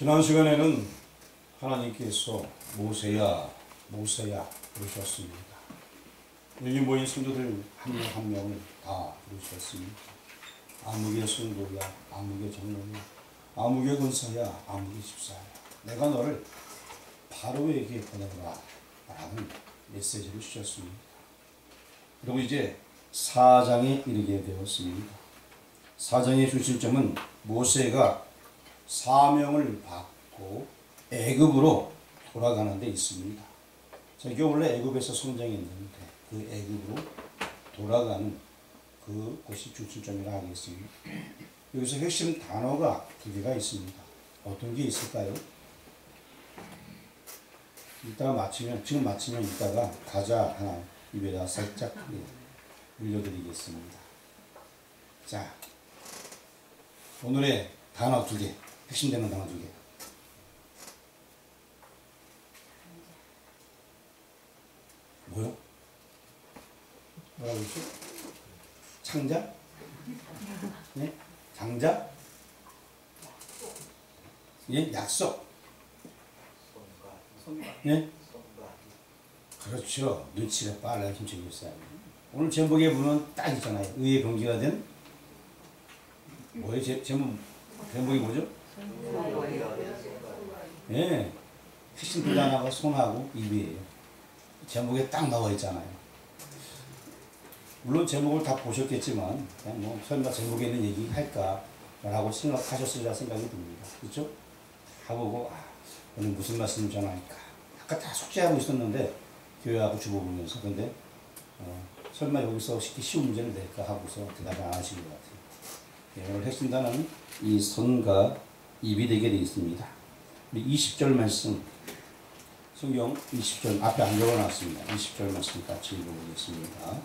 지난 시간에는 하나님께서 모세야 모세야 부르셨습니다. 여기 모인 성도들 한 명 한 명을 다 부르셨습니다. 아무개 성도야, 아무개 장로야, 아무개 권사야, 아무개 집사야, 내가 너를 바로에게 보내라 라는 메시지를 주셨습니다. 그리고 이제 4장에 이르게 되었습니다. 4장의 중심점은 모세가 사명을 받고 애굽으로 돌아가는 데 있습니다. 이게 원래 애굽에서 성장했는데 그 애굽으로 돌아가는 그곳이 중심점이라 하겠습니다. 여기서 핵심 단어가 두 개가 있습니다. 어떤 게 있을까요? 이따가 마치면, 지금 마치면 이따가 과자 하나 입에다 살짝 물려드리겠습니다. 자, 오늘의 단어 두 개, 핵심되는 단어 두 개. 뭐요? 뭐라고 했죠? 창자? 네? 장자? 예? 약속? 네? 그렇죠. 눈치가 빨라야 김치기 있어요. 오늘 제목에 보면 딱 있잖아요. 의의 병기가 된 뭐예요? 제목이 뭐죠? 예. 핵심 두 단어가 손하고 입이에요. 제목에 딱 나와 있잖아요. 물론 제목을 다 보셨겠지만 그냥 뭐 설마 제목에 있는 얘기 할까 라고 생각하셨으리라 생각이 듭니다. 그렇죠? 하보고 오늘 무슨 말씀 전할까 아까 다 숙제하고 있었는데 교회하고 주보 보면서 근데 설마 여기서 쉬운 문제를 낼까 하고서 대답을 안 하신 것 같아요. 예, 오늘 핵심 단어는 이 손과 입이 되게 되어 있습니다. 우리 20절 말씀 성경 20절 앞에 안 적어놨습니다. 20절 말씀 같이 읽어보겠습니다.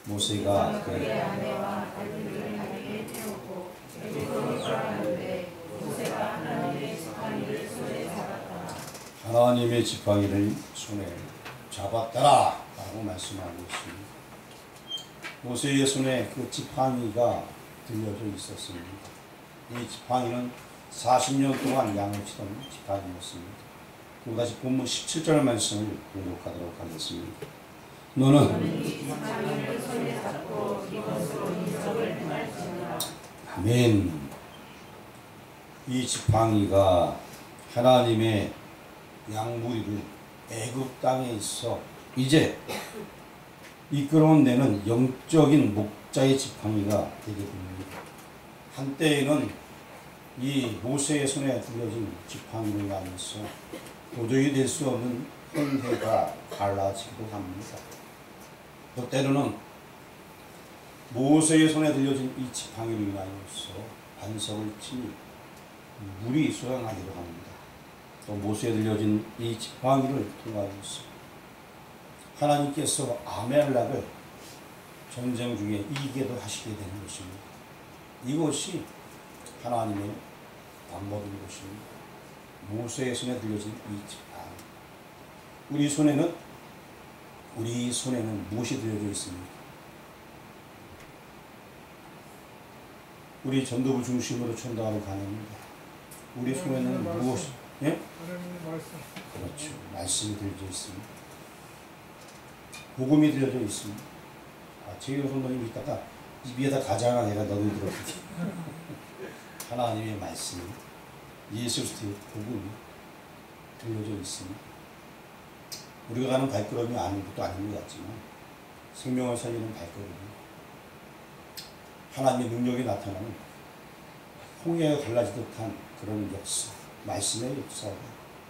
모세가 그의 아내와 아들들을 하나님께 태우고 애굽으로 돌아가는데 모세가 하나님의 지팡이를 손에 잡았다. 하나님의 지팡이를 손에 잡았더라 라고 말씀하고 있습니다. 모세의 손에 그 지팡이가 들려져 있었습니다. 이 지팡이는 40년 동안 양을 치던 지팡이였습니다. 그리고 다시 본문 17절 말씀을 공독하도록 하겠습니다. 너는 아멘. 이 지팡이가 하나님의 양무리를 애굽 땅에 있어 이제 이끌어온 데는 영적인 목자의 지팡이가 되게 됩니다. 한때에는 이 모세의 손에 들려진 지팡이를 인하여서 도저히 될 수 없는 홍해가 갈라지기도 합니다. 또 때로는 모세의 손에 들려진 이 지팡이로 인하여서 반석을 치니 물이 쏟아나기도 합니다. 또 모세에 들려진 이 지팡이를 통하여서 하나님께서 아멜렉을 전쟁 중에 이기게도 하시게 되는 것입니다. 이것이 하나님의 방법인 것입니다. 모세의 손에 들려진 이 지팡이. 우리 손에는 무엇이 들려져 있습니까? 우리 전도부 중심으로 전도하러 가는데 우리 손에는 무엇이? 예? 그렇죠. 말씀이 들려져 있습니다. 복음이 들려져 있습니다. 제일 선생님이 있다가 입에다 가자 내가 너도 들었거든. 하나님의 말씀, 예수 그리스도의 복음이 들려져 있습니다. 우리가 가는 발걸음이 아무것도 아닌 것 같지만 생명을 살리는 발걸음이 하나님의 능력이 나타나는 홍해가 갈라지듯한 그런 역사, 말씀의 역사가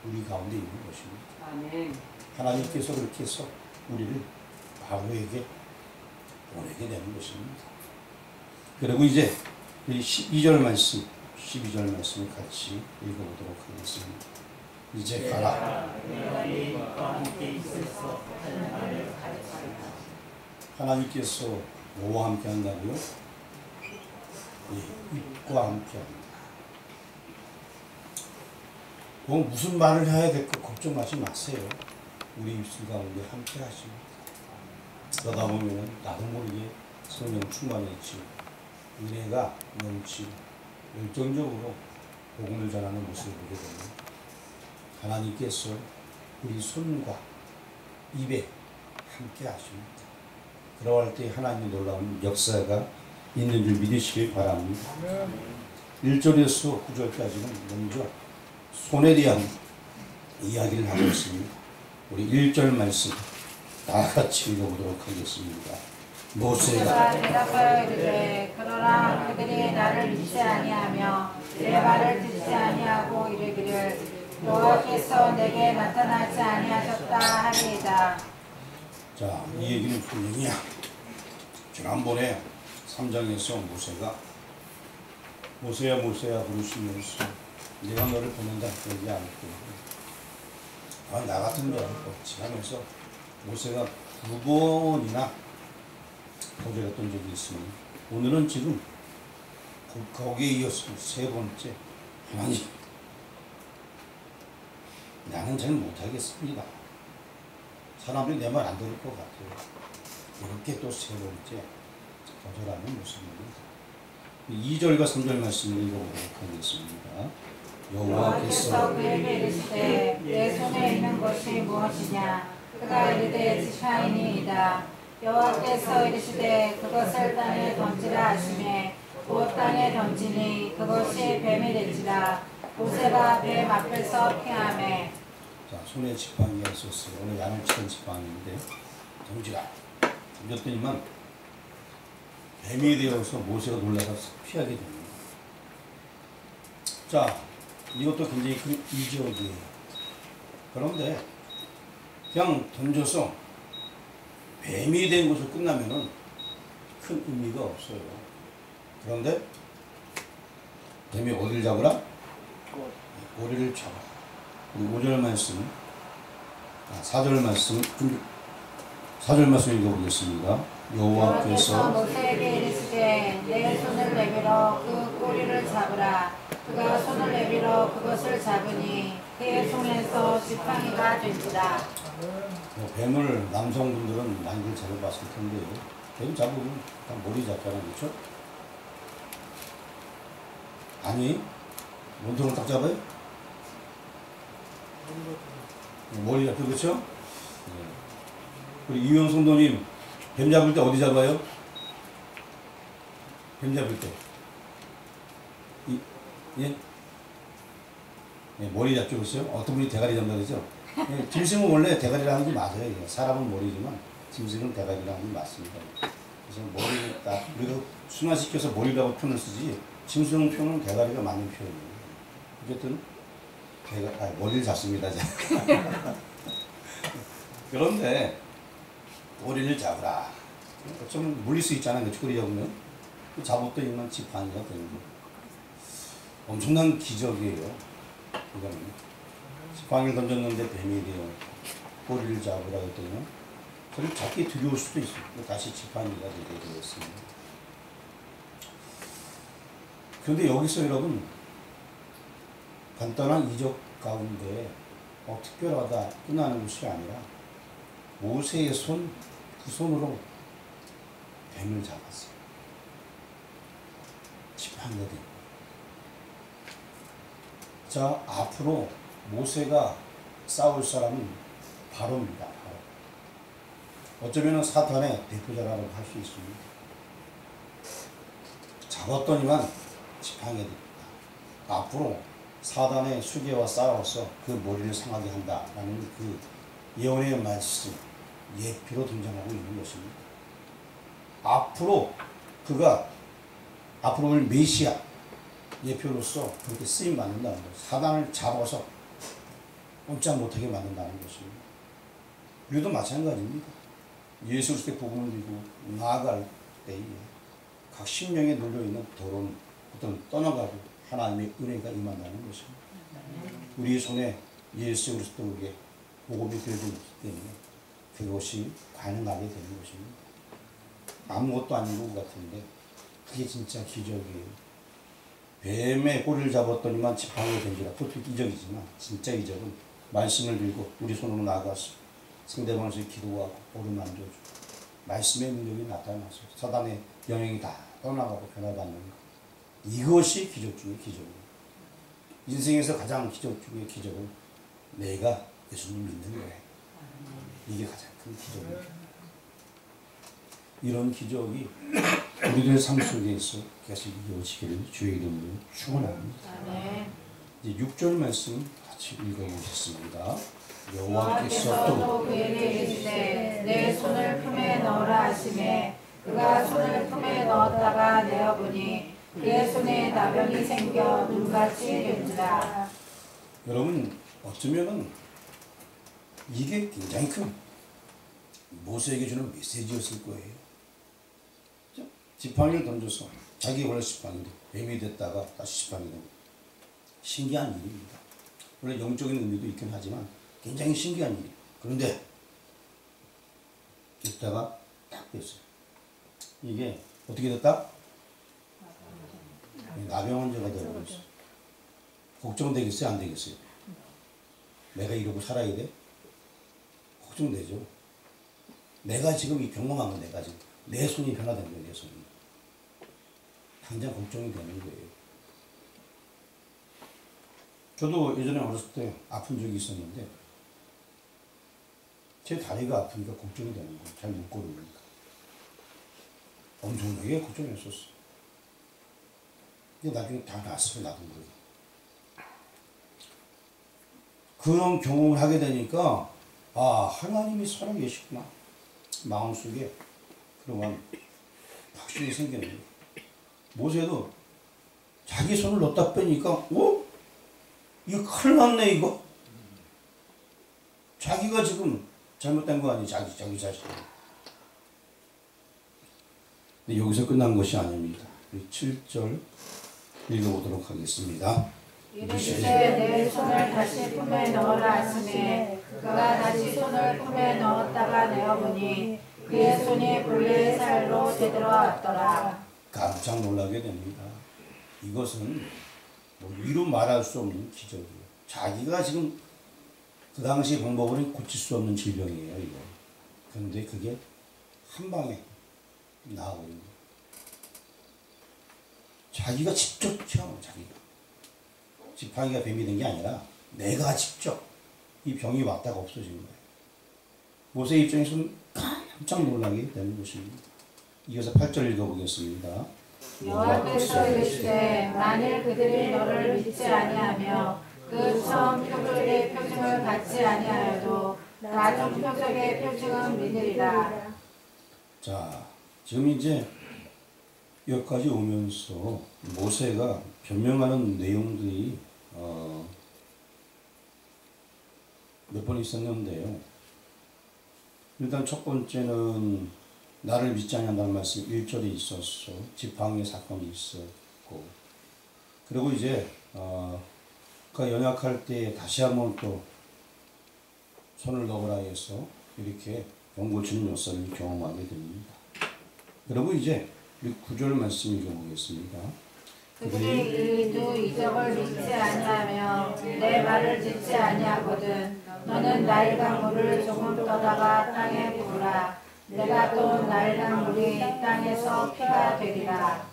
우리 가운데 있는 것입니다. 아멘. 하나님께서 그렇게 해서 우리를 바로에게 보내게 되는 것입니다. 그리고 이제 12절 말씀, 12절 말씀을 같이 읽어보도록 하겠습니다. 이제 가라. 하나님께서 뭐와 함께 한다고요? 입과 함께 합니다. 무슨 말을 해야 될까 걱정하지 마세요. 우리 입술 가운데 함께 하십니다. 그러다 보면 나도 모르게 성령 충만해지고 은혜가 넘치고 열정적으로 복음을 전하는 모습을 보게 됩니다. 하나님께서 우리 손과 입에 함께 하십니다. 그러할 때 하나님의 놀라운 역사가 있는 줄 믿으시길 바랍니다. 1절에서 9절까지는 먼저 손에 대한 이야기를 하고 있습니다. 우리 1절 말씀 다 같이 읽어보도록 하겠습니다. 모세가 대답하여 이르되 그러나 그들이 나를 믿지 아니하며 내 말을 듣지 아니하고 이르기를 여호와께서 내게 나타나지 아니하셨다 하리이다. 자, 이 얘기는 분명히 지난번에 3장에서 모세야 모세야 부르시면서 내가 너를 보낸다 그러지 않고 나 같은 줄 알고 지나면서 모세가 9번이나 거절했던 적이 있습니다. 오늘은 지금 거기에 이어서 세 번째, 하나님 나는 잘 못하겠습니다. 사람들이 내 말 안 들을 것 같아요. 이렇게 또 세 번째 거절하는 모습입니다. 2절과 3절 말씀을 읽어보도록 하겠습니다. 여호와께서 그에게 이르시되 내 손에 있는 것이 무엇이냐? 그가 이르되 지팡이니이다. 여호와께서 이르시되 그것을 땅에 던지라 하시매 곧 땅에 던지니 그것이 뱀이 될지라. 모세가 뱀 앞에서 피하매. 자, 손에 지팡이가 있었어요. 오늘 양을 치는 지팡이인데 던지라. 던졌더니만 뱀이 되어서 모세가 놀라서 피하게 됩니다. 자, 이것도 굉장히 큰 이적이에요. 그런데 그냥 던져서 뱀이 된 것으로 끝나면은 큰 의미가 없어요. 그런데 뱀이 어디를 잡으라? 꼬리를 잡아. 그리고 5절 말씀, 4절 말씀, 4절 말씀 읽어보겠습니다. 여호와께서 모세에게 이르시되 내 손을 내밀어 그 꼬리를 잡으라. 그가 손을 내밀어 그것을 잡으니 그의 손에서 지팡이가 된지라. 뱀을 남성분들은 많이들 잡아봤을 텐데 뱀 잡으면 다 머리 잡잖아요, 그렇죠? 아니, 몸통을 딱 잡아요? 머리 잡죠, 그렇죠? 우리 이용 성도님 뱀 잡을 때 어디 잡아요? 뱀 잡을 때 예? 예, 머리 잡죠, 그렇죠? 어떤 분이 대가리 잡는다 그러죠? 예, 짐승은 원래 대가리를 하는 게 맞아요. 사람은 머리지만 짐승은 대가리를 하는 게 맞습니다. 그래서 머리를 딱 우리가 순화시켜서 머리라고 표현을 쓰지 짐승 표현은 대가리가 맞는 표현이에요. 어쨌든 머리를 잡습니다. 그런데 꼬리를 잡으라. 좀 물릴 수 있잖아요. 꼬리 잡으면 잡았더니만 지팡이가 되는 거예요. 엄청난 기적이에요. 이거는 지팡이를 던졌는데 뱀이 돼요. 꼬리를 잡으라 했더니 저를 잡기 두려울 수도 있어요. 다시 지팡이가 되게 되었습니다. 그런데 여기서 여러분 간단한 이적 가운데 특별하다 끝나는 것이 아니라 모세의 손, 그 손으로 뱀을 잡았어요. 지팡이가 됩니다. 자, 앞으로 모세가 싸울 사람은 바로입니다. 바로. 어쩌면 사탄의 대표자라고 할 수 있습니다. 잡았더니만 지팡이가 됩니다. 앞으로 사단의 수계와 싸워서 그 머리를 상하게 한다라는 그 예언의 말씀, 예표로 등장하고 있는 것입니다. 앞으로 그가 앞으로 올 메시아 예표로서 그렇게 쓰임 받는다는 것, 사단을 잡아서 꼼짝 못하게 만든다는 것입니다. 우리도 마찬가지입니다. 예수 그리스도의 복음을 들고 나아갈 때에 각 심령에 눌려있는 더러운 어떤 떠나가고 하나님의 은혜가 임한다는 것입니다. 우리 손에 예수 그리스도에게 복음이 되어져 있기 때문에 그것이 가능하게 되는 것입니다. 아무것도 아닌 것 같은데 그게 진짜 기적이에요. 뱀의 꼬리를 잡았더니만 지팡이가 된지라. 그것도 이적이지만 진짜 이적은 말씀을 들고 우리 손으로 나아가서 상대방을 기도하고 오름 만져주고 말씀의 능력이 나타나서 사단의 영향이 다 떠나가고 변화받는 것. 이것이 기적 중의 기적입니다. 인생에서 가장 기적 중의 기적은 내가 예수님 믿는 거예요. 이게 가장 큰 기적입니다. 이런 기적이 우리들의 삶 속에서 계속 이루어지기를 주의 이름으로 축원합니다. 이제 6절 말씀 같이 읽어보겠습니다. 여호와께서 또 그에게 이르시되 내 손을 품에 넣으라 하시매 그가 손을 품에 넣었다가 내어보니 그의 손에 나병이 생겨 눈같이 된지라. 여러분 어쩌면은 이게 굉장히 큰 모세에게 주는 메시지였을 거예요. 지팡이를 던져서 자기 원래 지팡이도 뱀이 됐다가 다시 지팡이 되고 신기한 일입니다. 물론 영적인 의미도 있긴 하지만 굉장히 신기한 일이에요. 그런데 있다가 딱 됐어요. 이게 어떻게 됐다? 나병환자가 되어버렸어요. 걱정되겠어요? 안 되겠어요? 내가 이러고 살아야 돼? 걱정되죠. 내가 지금 이 경험한 건 내가 지금 내 손이 변화된 거예요. 내 손이. 당장 걱정이 되는 거예요. 저도 예전에 어렸을 때 아픈 적이 있었는데 제 다리가 아프니까 걱정이 되는 거예요. 잘 못 걸으니까. 엄청나게 걱정했었어. 근데 나중에 다 났어요. 나도 모르게. 그런 경험을 하게 되니까 아 하나님이 살아계시구나. 마음속에 그런 확신이 생기는 거예요. 모세도 자기 손을 넣었다 빼니까 어? 이거 큰일 났네 이거. 자기가 지금 잘못된 거 아니에요. 자기 자신. 근데 여기서 끝난 것이 아닙니다. 7절 읽어보도록 하겠습니다. 이르시되 내 손을 다시 품에 넣으라 하시매 그가 다시 손을 품에 넣었다가 내어보니 그의 손이 본래의 살로 되돌아왔더라. 깜짝 놀라게 됩니다. 이것은 뭐 이루 말할 수 없는 기적이에요. 자기가 지금 그 당시 방법으로는 고칠 수 없는 질병이에요. 이거. 그런데 그게 한 방에 나아버린 거예요. 자기가 직접 체험한 자기가. 지팡이가 뱀이 된 게 아니라 내가 직접 이 병이 왔다가 없어진 거예요. 모세 입장에서는 깜짝 놀라게 되는 것입니다. 이어서 8절 읽어보겠습니다. 여호와께서 이르시되 만일 그들이 너를 믿지 아니하며 그 처음 표적의 표징을 받지 아니하여도 나중 표적의 표징은 믿으리라. 자, 지금 이제 여기까지 오면서 모세가 변명하는 내용들이 몇 번 있었는데요. 일단 첫 번째는 나를 믿지 않는다는 말씀 1절에 있었어. 지팡이 사건이 있었고, 그리고 이제 그 연약할 때 다시 한번 또 손을 넣으라 해서 이렇게 병 고치는 역사를 경험하게 됩니다. 그리고 이제 9절 말씀 읽어보겠습니다. 그들이 이도 이적을 믿지 아니하며 내 말을 듣지 아니하거든 너는 나일강 물을 조금 떠다가 땅에 부으라. 내가 또 나일강 물이 땅에서 피가 되리라.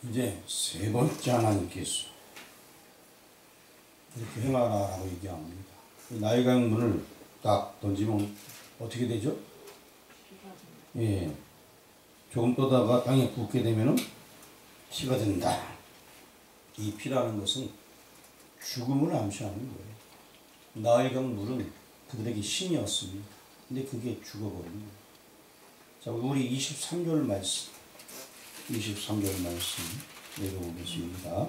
이제 세 번째 하나님께서 이렇게 행하라라고 얘기합니다. 나일강 물을 딱 던지면 어떻게 되죠? 예, 조금 떠다가 땅에 붓게 되면은 피가 된다. 이 피라는 것은 죽음을 암시하는 거예요. 나일강 물은 그들에게 신이었습니다. 근데 그게 죽어버린 거예요. 자, 우리 23절 말씀 읽어보겠습니다.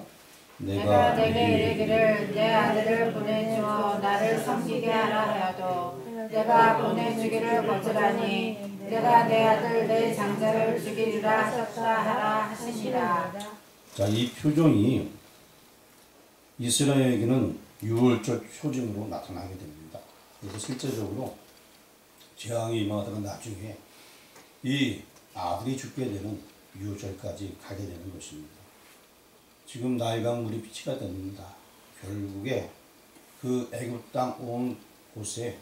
내가 내게 이르기를 내 아들을 보내주어 나를 섬기게 하라 하여도 내가 보내주기를 거절하니 내가 내 아들 내 장자를 죽이리라 하셨다 하라 하시니라. 자, 이 표정이 이스라엘에게는 유월절 표징으로 나타나게 됩니다. 그래서 실제적으로 재앙이 임하다가 나중에 이 아들이 죽게 되는 유월절까지 가게 되는 것입니다. 지금 나일강 물이 피치가 됩니다. 결국에 그 애굽 땅 온 곳에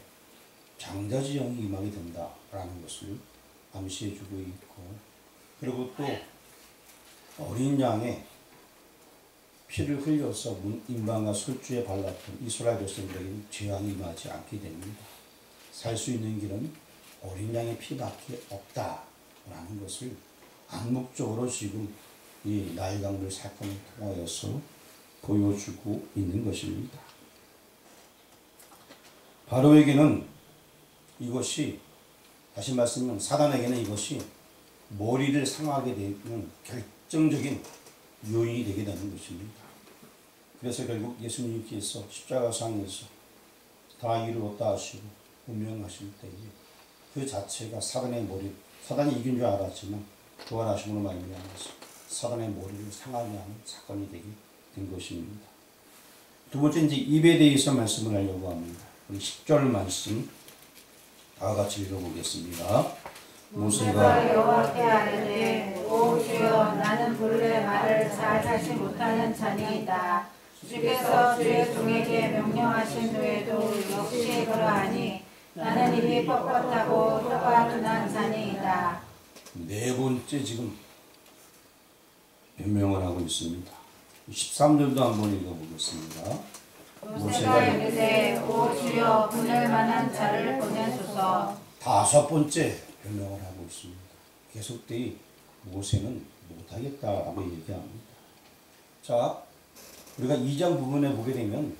장자지형이 임하게 된다라는 것을 암시해주고 있고, 그리고 또 어린 양의 피를 흘려서 인방과 술주에 발랐던 이스라엘 백성들에게는 재앙이 임하지 않게 됩니다. 살 수 있는 길은 어린 양의 피밖에 없다라는 것을 암묵적으로 지금 이 나일강물 사건을 통하여서 보여주고 있는 것입니다. 바로에게는 이것이, 다시 말씀하면 사단에게는 이것이 머리를 상하게 되는 결정적인 요인이 되게 되는 것입니다. 그래서 결국 예수님께서 십자가상에서 다 이루었다 하시고 운명하실 때에 그 자체가 사단의 머리, 사단이 이긴 줄 알았지만 부활하심으로 말미암아서 사단의 머리를 상하게 하는 사건이 되게 된 것입니다. 두 번째 이제 입에 대해서 말씀을 하려고 합니다. 우리 10절 말씀 다 같이 읽어보겠습니다. 모세가 여호와께 아뢰되 오 주여 나는 본래 말을 잘 하지 못하는 자니이다. 주께서 주의 종에게 명령하신 후에도 역시 그러하니 나는 입이 뻣뻣하고 혀가 둔한 자니이다. 네 번째 지금 변명을 하고 있습니다. 13절도 한번 읽어보겠습니다. 모세가 이르되 오 주여 보낼 만한 자를 보내소서. 다섯 번째 변명을 하고 있습니다. 계속되이 모세는 못하겠다라고 얘기합니다. 자, 우리가 2장 부분에 보게 되면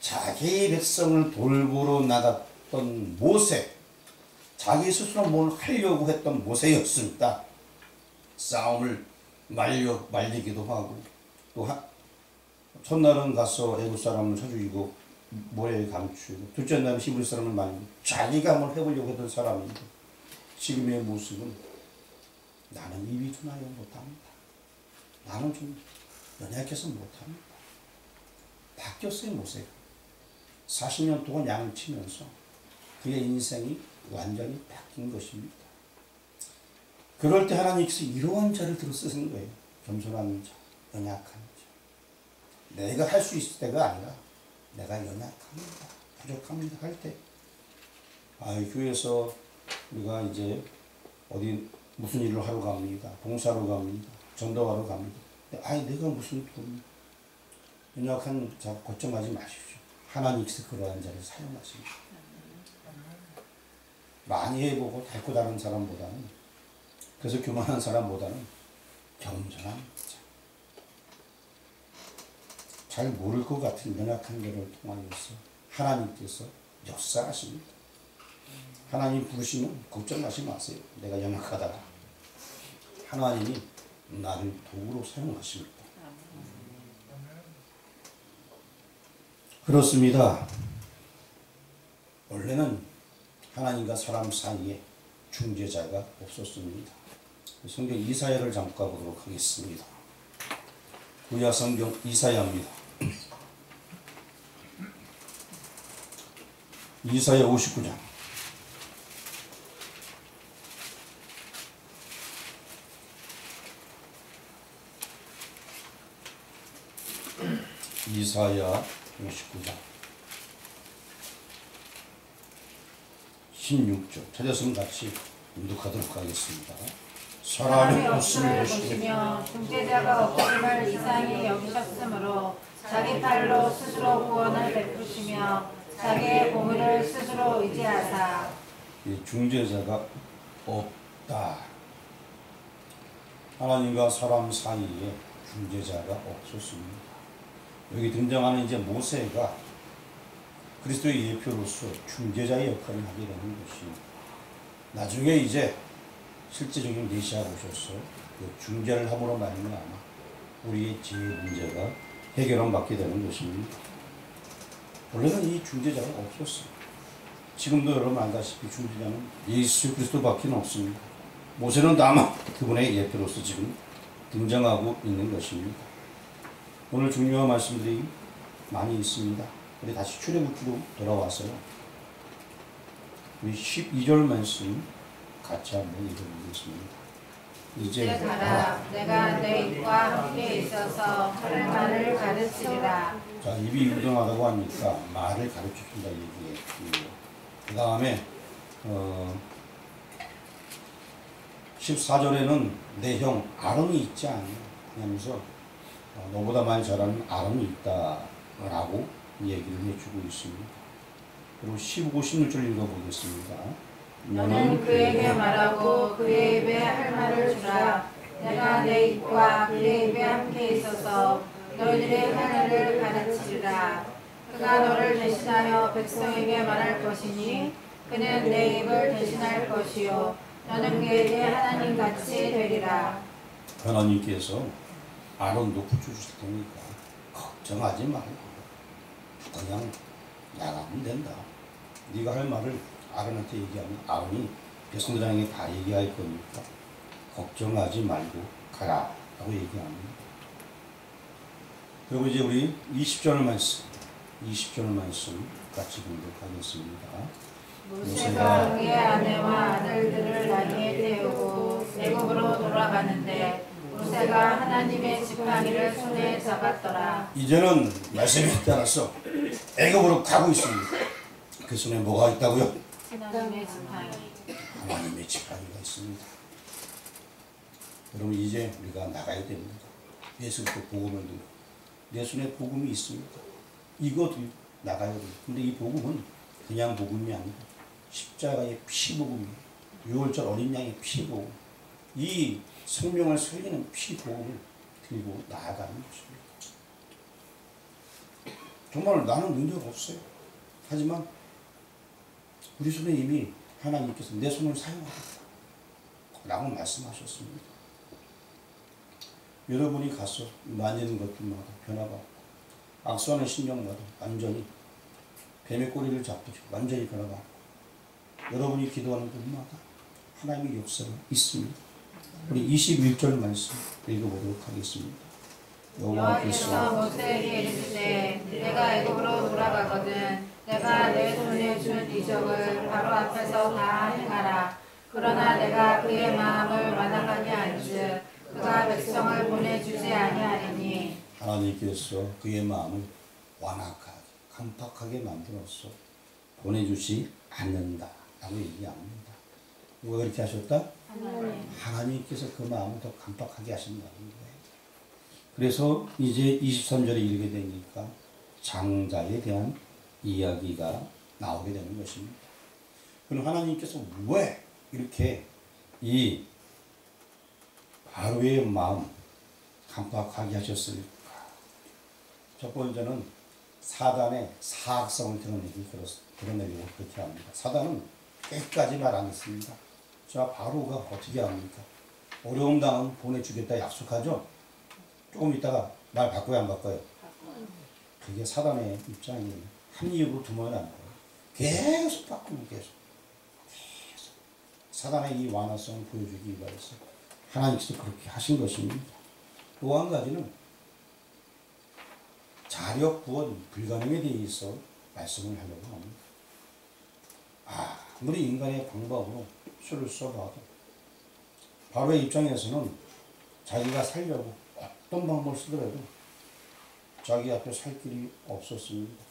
자기 백성을 돌보러 나갔던 모세, 자기 스스로 뭘 하려고 했던 모세였습니다. 싸움을 말리기도 하고 또 첫날은 가서 애굽 사람을 쳐 죽이고 모래에 감추고 둘째 날은 히브리 사람을 말리고 자기가 뭘 해보려고 했던 사람인데 지금의 모습은 나는 입이 둔하여 못합니다. 나는 좀 연약해서 못합니다. 바뀌었어요. 모세가 40년 동안 양을 치면서 그의 인생이 완전히 바뀐 것입니다. 그럴 때 하나님께서 이러한 자를 들어 쓰신 거예요. 겸손한 자, 연약한 자. 내가 할 수 있을 때가 아니라 내가 연약합니다, 부족합니다 할 때, 교회에서 우리가 이제 어디 무슨 일을 하러 갑니다. 봉사로 갑니다. 전도하러 갑니다. 내가 무슨 돈, 연약한 자 걱정하지 마십시오. 하나님께서 그러한 자를 사용하십니다. 많이 해보고 달고 다른 사람보다는, 그래서 교만한 사람보다는 겸손한 자, 잘 모를 것 같은 연약한 자를 통하여서 하나님께서 역사하십니다. 하나님 부르시면 걱정하지 마세요. 내가 연약하다. 하나님이 나를 도구로 사용하십니다. 그렇습니다. 원래는 하나님과 사람 사이에 중재자가 없었습니다. 성경 이사야를 잠깐 보도록 하겠습니다. 구약 성경 이사야입니다. 이사야 59장. 이사야 59장 16절 찾았으면 같이 음독하도록 하겠습니다. 사람이 없음을 보시며 중재자가 없음을 이상히 여기셨으므로 자기 팔로 스스로 구원을 베푸시며 자기의 보물을 스스로 의지하사. 중재자가 없다. 하나님과 사람 사이에 중재자가 없었습니다. 여기 등장하는 이제 모세가 그리스도의 예표로서 중재자의 역할을 하게 되는 것이, 나중에 이제 실제적인 메시아가 오셔서 그 중재를 함으로 말미암아 우리의 지혜 문제가 해결을 받게 되는 것입니다. 원래는 이 중재자가 없었어요. 지금도 여러분 알다시피 중재자는 예수 그리스도밖에 없습니다. 모세는 다만 그분의 예표로서 지금 등장하고 있는 것입니다. 오늘 중요한 말씀들이 많이 있습니다. 우리 다시 출애굽기로 돌아와서요. 우리 12절 말씀 같이 한번 읽어보겠습니다. 이제 가라, 내가 내 입과 함께 있어서 할 말을 가르치리라. 자, 입이 유동하다고 하니까 말을 가르쳐준다 얘기예요. 그 다음에 14절에는 내 형 아론이 있지 않냐 하면서 너보다 많이 잘하는 아론이 있다라고 얘기를 해주고 있습니다. 그리고 15, 16절 읽어보겠습니다. 너는 그에게 말하고 그의 입에 할 말을 주라. 내가 내 입과 그의 입에 함께 있어서 너희들의 할 일을 가르치리라. 그가 너를 대신하여 백성에게 말할 것이니 그는 내 입을 대신할 것이요 너는 그에게 하나님같이 되리라. 하나님께서 아론도 붙여주실 테니까 걱정하지 말고 그냥 나가면 된다. 네가 할 말을 아론한테 얘기하면 아론이 백성들에게 다 얘기할 거니까 걱정하지 말고 가라 라고 얘기합니다. 그리고 이제 우리 20절 말씀 같이 공독하겠습니다. 모세가 그의 아내와 아들들을 나귀에 태우고 애굽으로 돌아가는데 모세가 하나님의 지팡이를 손에 잡았더라. 이제는 말씀에 따라서 애굽으로 가고 있습니다. 그 손에 뭐가 있다고요? 하나님의 지팡이. 하나님의 지팡이가 있습니다. 여러분 이제 우리가 나가야 됩니다. 예수님께 복음을 들고 내 손에 복음이 있습니다. 이거 들고 나가야 됩니다. 근데 이 복음은 그냥 복음이 아니고 십자가의 피복음이에요. 6월절 어린 양의 피복음. 이 생명을 살리는 피복음을 들고 나아가는 것입니다. 정말 나는 능력 없어요. 하지만 우리 손에 이미 하나님께서 내 손을 사용하겠다 라고 말씀하셨습니다. 여러분이 가서 만지는 것들마다 변화가 악수하는 신경마다 완전히 뱀의 꼬리를 잡듯이 완전히 변화가 여러분이 기도하는 곳마다 하나님의 역사가 있습니다. 우리 21절 말씀 읽어보도록 하겠습니다. 여호와께서 모세에게 이르시되 내가 애굽으로 돌아가거든 내가 내 손에 준 이적을 바로 앞에서 다 행하라. 그러나 내가 그의 마음을 완악하게 한즉 그가 백성을 보내주지 아니하리니. 하나님께서 그의 마음을 완악하게 간팍하게 만들어서 보내주지 않는다 라고 얘기합니다. 누가 그렇게 하셨다? 하나님께서 그 마음을 더 간팍하게 하신다는 거예요. 그래서 이제 23절에 읽게 되니까 장자에 대한 이야기가 나오게 되는 것입니다. 그럼 하나님께서 왜 이렇게 이 바로의 마음 간팍하게 하셨을까? 첫 번째는 사단의 사악성을 드러내려고 그렇게 합니다. 사단은 끝까지 말 안 했습니다. 자, 바로가 어떻게 합니까? 어려움 당하면 보내주겠다 약속하죠? 조금 있다가 말 바꿔야 안 바꿔요? 그게 사단의 입장이에요. 한 이유로 두 번은 안 거예요. 계속 바꾸면 계속. 사단의 이 완화성을 보여주기 위해서 하나님께서 그렇게 하신 것입니다. 또 한 가지는 자력 구원 불가능에 대해서 말씀을 하려고 합니다. 아무리 인간의 방법으로 수를 써봐도 바로의 입장에서는 자기가 살려고 어떤 방법을 쓰더라도 자기 앞에 살 길이 없었습니다.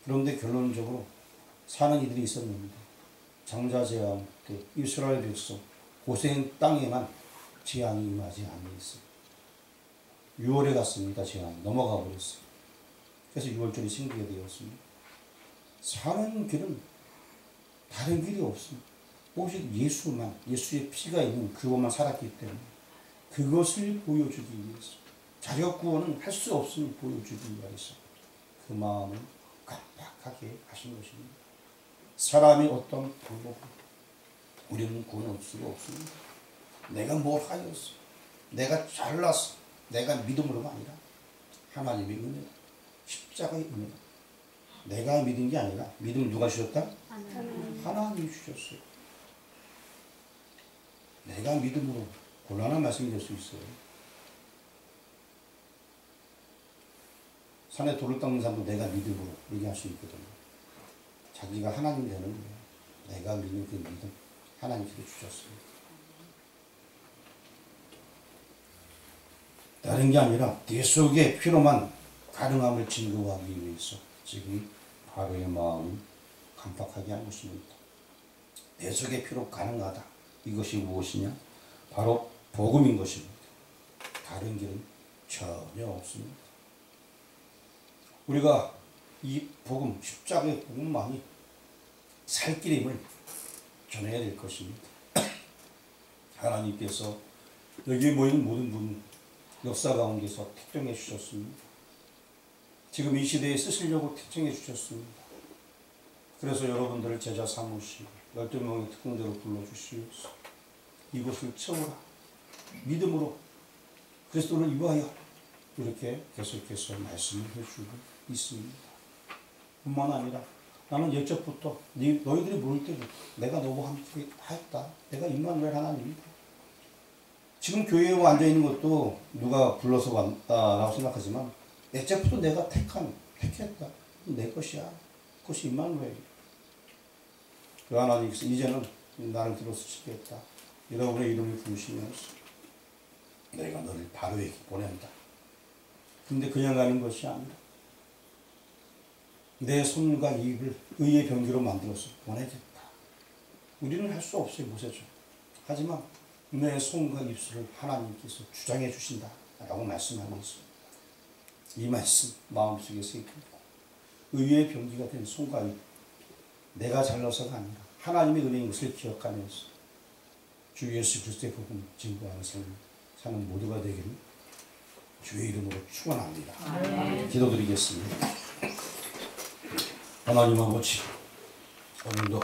그런데 결론적으로 사는 이들이 있었는데 장자 재앙 때 이스라엘 백성 고생 땅에만 재앙이 임하지 않았어요. 6월에 갔습니다. 재앙이 넘어가 버렸어요. 그래서 6월절이 생기게 되었습니다. 사는 길은 다른 길이 없습니다. 오직 예수만, 예수의 피가 있는 그것만 살았기 때문에 그것을 보여주기 위해서 자력 구원은 할 수 없음을 보여주기 위해서 그 마음을 깜빡하게 하신 것입니다. 사람이 어떤 방법으로 우리는 구원을 얻을 수가 없습니다. 내가 뭘 하였어, 내가 잘났어, 내가 믿음으로가 아니라 하나님의 은혜, 십자가의 은혜. 내가 믿은 게 아니라 믿음을 누가 주셨다? 하나님이 주셨어요. 내가 믿음으로 곤란한 말씀이 될 수 있어요. 산에 돌을 닦는 사람도 내가 믿음으로 얘기할 수 있거든요. 자기가 하나님 되는 거예요. 내가 믿는 그 믿음 하나님께서 주셨습니다. 다른 게 아니라 내 속의 피로만 가능함을 증거하기 위해서 지금 바로의 마음을 간팍하게 한 것입니다. 내 속의 피로 가능하다. 이것이 무엇이냐? 바로 복음인 것입니다. 다른 길은 전혀 없습니다. 우리가 이 복음, 십자가의 복음만이 살 길임을 전해야 될 것입니다. 하나님께서 여기에 모인 모든 분 역사 가운데서 택정해 주셨습니다. 지금 이 시대에 쓰시려고 택정해 주셨습니다. 그래서 여러분들을 제자 삼으시고 12명의 특공대로 불러주시옵소서. 이곳을 채우라. 믿음으로 그리스도를 위하여 이렇게 계속해서 말씀을 해주고 있습니다. 뿐만 아니라 나는 예적부터 너희들이 모일 때부터 내가 너와 함께 하였다. 내가 임마누엘 하나님이다. 지금 교회에 앉아있는 것도 누가 불러서 왔다라고 생각하지만 예적부터 내가 택했다. 내 것이야. 그것이 임마누엘이야. 그 하나님께서 이제는 나를 들어쓰시겠다. 여러분의 이름을 부르시면서 내가 너를 바로에게 보낸다. 근데 그냥 가는 것이 아니라 내 손과 입을 의의 병기로 만들어서 보내겠다. 우리는 할 수 없어요. 모세죠. 하지만 내 손과 입술을 하나님께서 주장해 주신다 라고 말씀하고 있습니다. 이 말씀 마음속에 새기고 의의 병기가 된 손과 입, 내가 잘나서가 아니라 하나님의 은혜인 것을 기억하면서 주 예수 그리스도의 복음 증거하는 삶을 사는 모두가 되기를 주의 이름으로 축원합니다. 기도드리겠습니다. 하나님 아버지, 오늘도